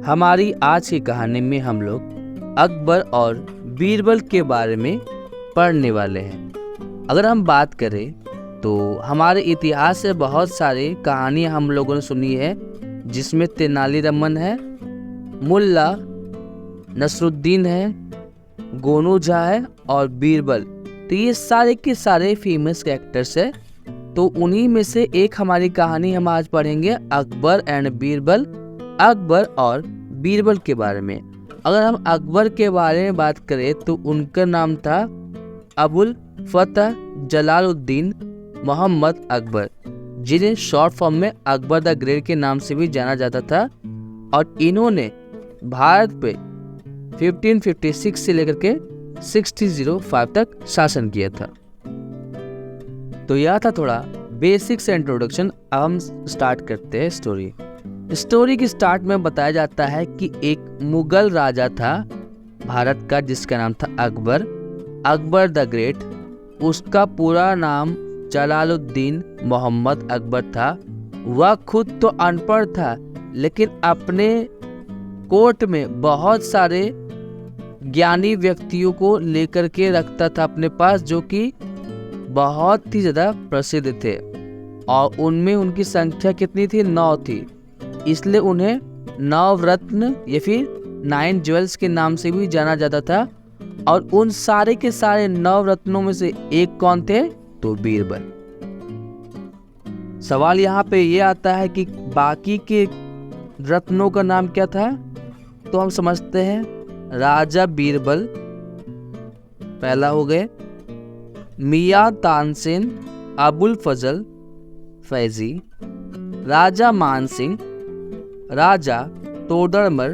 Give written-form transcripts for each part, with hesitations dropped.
हमारी आज की कहानी में हम लोग अकबर और बीरबल के बारे में पढ़ने वाले हैं। अगर हम बात करें तो हमारे इतिहास से बहुत सारी कहानियाँ हम लोगों ने सुनी है, जिसमें तेनालीरामन है, मुल्ला नसरुद्दीन है, गोनू झा है और बीरबल। तो ये सारे के सारे फेमस कैरेक्टर्स है। तो उन्हीं में से एक हमारी कहानी हम आज पढ़ेंगे, अकबर एंड बीरबल, अकबर और बीरबल के बारे में। अगर हम अकबर के बारे में बात करें तो उनका नाम था अबुल फतह जलालुद्दीन मोहम्मद अकबर, जिन्हें शॉर्ट फॉर्म में अकबर द ग्रेट के नाम से भी जाना जाता था। और इन्होंने भारत पे 1556 से लेकर के 1605 तक शासन किया था। तो यह था थोड़ा बेसिक से इंट्रोडक्शन। अब हम स्टार्ट करते हैं स्टोरी की स्टार्ट में बताया जाता है कि एक मुगल राजा था भारत का, जिसका नाम था अकबर द ग्रेट। उसका पूरा नाम जलालुद्दीन मोहम्मद अकबर था। वह खुद तो अनपढ़ था, लेकिन अपने कोर्ट में बहुत सारे ज्ञानी व्यक्तियों को लेकर के रखता था अपने पास, जो कि बहुत ही ज़्यादा प्रसिद्ध थे। और उनमें उनकी संख्या कितनी थी? 9 थी। इसलिए उन्हें नवरत्न या फिर 9 ज्वेल्स के नाम से भी जाना जाता था। और उन सारे के सारे नवरत्नों में से एक कौन थे? तो बीरबल। सवाल यहाँ पे ये आता है कि बाकी के रत्नों का नाम क्या था? तो हम समझते हैं राजा बीरबल पहला हो गए, मियां तानसेन अबुल फजल फैजी, राजा मानसिंह, राजा तोडरमल,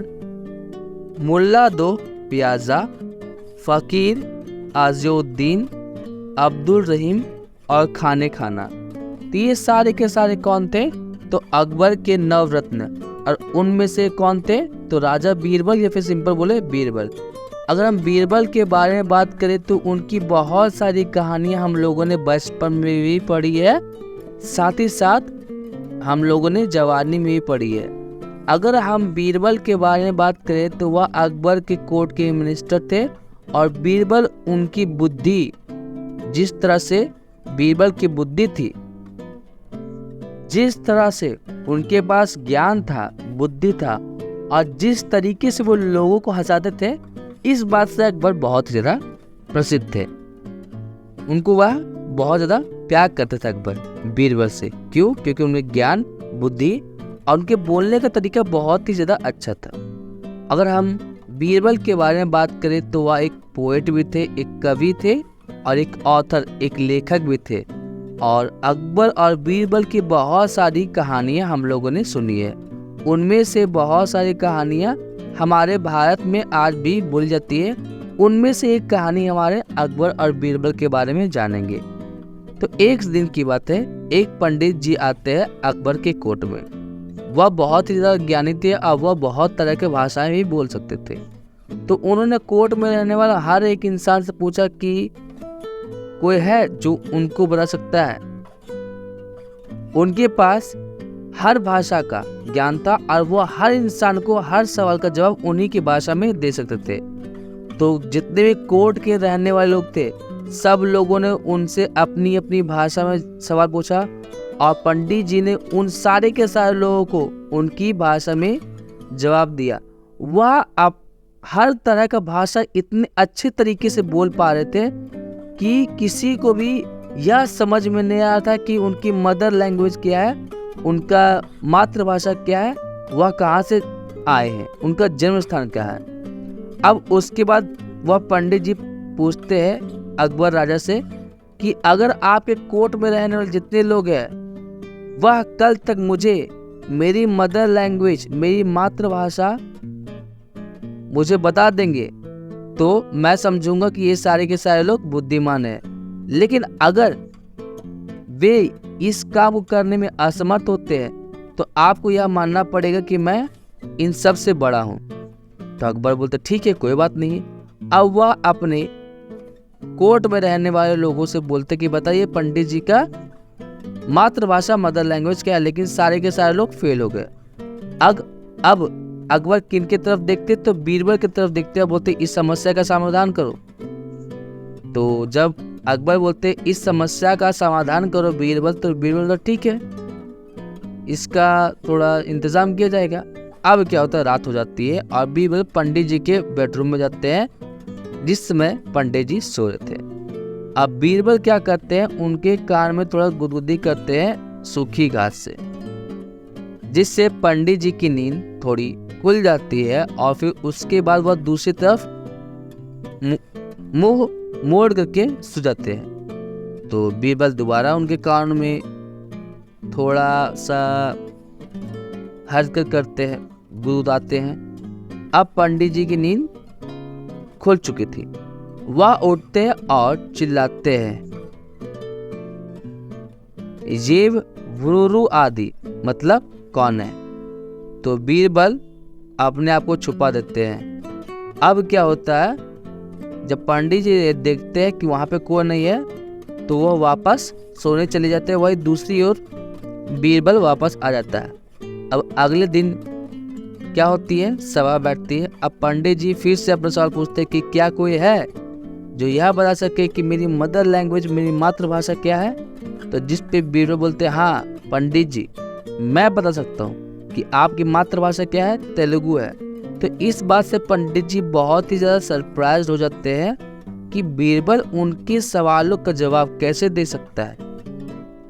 मुल्ला दो प्याजा, फकीर आजिउद्दीन, अब्दुल रहीम और खाने खाना। तो ये सारे के सारे कौन थे? तो अकबर के नवरत्न। और उनमें से कौन थे? तो राजा बीरबल, या फिर सिंपल बोले बीरबल। अगर हम बीरबल के बारे में बात करें तो उनकी बहुत सारी कहानियां हम लोगों ने बचपन में भी पढ़ी है, साथ ही साथ हम लोगों ने जवानी में भी पढ़ी है। अगर हम बीरबल के बारे में बात करें तो वह अकबर के कोर्ट के मिनिस्टर थे। और बीरबल उनकी बुद्धि, जिस तरह से बीरबल की बुद्धि थी, जिस तरह से उनके पास ज्ञान था, बुद्धि था, और जिस तरीके से वो लोगों को हंसाते थे, इस बात से अकबर बहुत ज़्यादा प्रसिद्ध थे। उनको वह बहुत ज़्यादा प्यार करते थे अकबर बीरबल से। क्यों? क्योंकि उनमें ज्ञान, बुद्धि और उनके बोलने का तरीका बहुत ही ज़्यादा अच्छा था। अगर हम बीरबल के बारे में बात करें तो वह एक पोएट भी थे, एक कवि थे और एक ऑथर, एक लेखक भी थे। और अकबर और बीरबल की बहुत सारी कहानियाँ हम लोगों ने सुनी है। उनमें से बहुत सारी कहानियाँ हमारे भारत में आज भी बोली जाती है। उनमें से एक कहानी हमारे अकबर और बीरबल के बारे में जानेंगे। तो एक दिन की बात है, एक पंडित जी आते हैं अकबर के कोर्ट में। वह बहुत ही ज़्यादा ज्ञानी थे और वह बहुत तरह के भाषाएं भी बोल सकते थे। तो उन्होंने कोर्ट में रहने वाला हर एक इंसान से पूछा कि कोई है जो उनको बता सकता है। उनके पास हर भाषा का ज्ञान था और वो हर इंसान को हर सवाल का जवाब उन्हीं की भाषा में दे सकते थे। तो जितने भी कोर्ट के रहने वाले लोग थे, सब लोगों ने उनसे अपनी अपनी भाषा में सवाल पूछा। और पंडित जी ने उन सारे के सारे लोगों को उनकी भाषा में जवाब दिया। वह अब हर तरह का भाषा इतने अच्छे तरीके से बोल पा रहे थे कि किसी को भी यह समझ में नहीं आ रहा था कि उनकी मदर लैंग्वेज क्या है, उनका मातृभाषा क्या है, वह कहाँ से आए हैं, उनका जन्म स्थान क्या है। अब उसके बाद वह पंडित जी पूछते हैं अकबर राजा से कि अगर आपके कोर्ट में रहने वाले जितने लोग हैं, वह कल तक मुझे मेरी मदर लैंग्वेज, मेरी मातृभाषा मुझे बता देंगे, तो मैं समझूंगा कि ये सारे के सारे लोग बुद्धिमान हैं। लेकिन अगर वे इस काम को करने में असमर्थ होते हैं तो आपको यह मानना पड़ेगा कि मैं इन सब से बड़ा हूँ। तो अकबर बोलते ठीक है, कोई बात नहीं। अब वह अपने कोर्ट में रहने वाले लोगों से बोलते कि बताइए पंडित जी का मातृभाषा, मदर लैंग्वेज क्या है। लेकिन सारे के सारे लोग फेल हो गए। अब अकबर किन की तरफ देखते, तो बीरबल की तरफ देखते और बोलते इस समस्या का समाधान करो। तो जब अकबर बोलते इस समस्या का समाधान करो बीरबल, तो बीरबल बोलता ठीक है, इसका थोड़ा इंतजाम किया जाएगा। अब क्या होता है, रात हो जाती है और बीरबल पंडित जी के बेडरूम में जाते हैं, जिस समय पंडित जी सो रहे थे। अब बीरबल क्या करते हैं, उनके कान में थोड़ा गुदगुदी करते हैं सूखी घास से, जिससे पंडित जी की नींद थोड़ी खुल जाती है और फिर उसके बाद वह दूसरी तरफ मुंह मोड़ करके सो जाते हैं। तो बीरबल दोबारा उनके कान में थोड़ा सा हरकत करते हैं, गुदगुदाते हैं। अब पंडित जी की नींद खुल चुकी थी। वह उठते हैं और चिल्लाते हैं, ये वुरुरु आदि मतलब कौन है। तो बीरबल अपने आप को छुपा देते हैं। अब क्या होता है, जब पंडित जी देखते हैं कि वहाँ पे कोई नहीं है, तो वह वापस सोने चले जाते हैं। वही दूसरी ओर बीरबल वापस आ जाता है। अब अगले दिन क्या होती है, सभा बैठती है। अब पंडित जी फिर से अपना सवाल पूछते हैं कि क्या कोई है जो यह बता सके कि मेरी मदर लैंग्वेज, मेरी मातृभाषा क्या है। तो जिस पे बीरबल बोलते हैं हाँ पंडित जी, मैं बता सकता हूँ कि आपकी मातृभाषा क्या है, तेलुगु है। तो इस बात से पंडित जी बहुत ही ज़्यादा सरप्राइज हो जाते हैं कि बीरबल उनके सवालों का जवाब कैसे दे सकता है,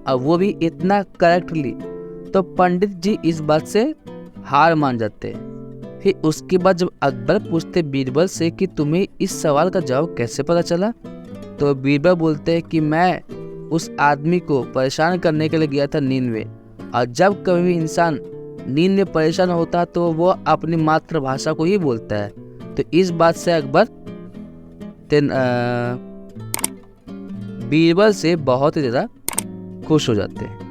अब वो भी इतना करेक्टली। तो पंडित जी इस बात से हार मान जाते हैं। फिर उसके बाद जब अकबर पूछते बीरबल से कि तुम्हें इस सवाल का जवाब कैसे पता चला, तो बीरबल बोलते हैं कि मैं उस आदमी को परेशान करने के लिए गया था नींद में, और जब कभी भी इंसान नींद में परेशान होता है तो वो अपनी मातृभाषा को ही बोलता है। तो इस बात से अकबर बीरबल से बहुत ही ज़्यादा खुश हो जाते हैं।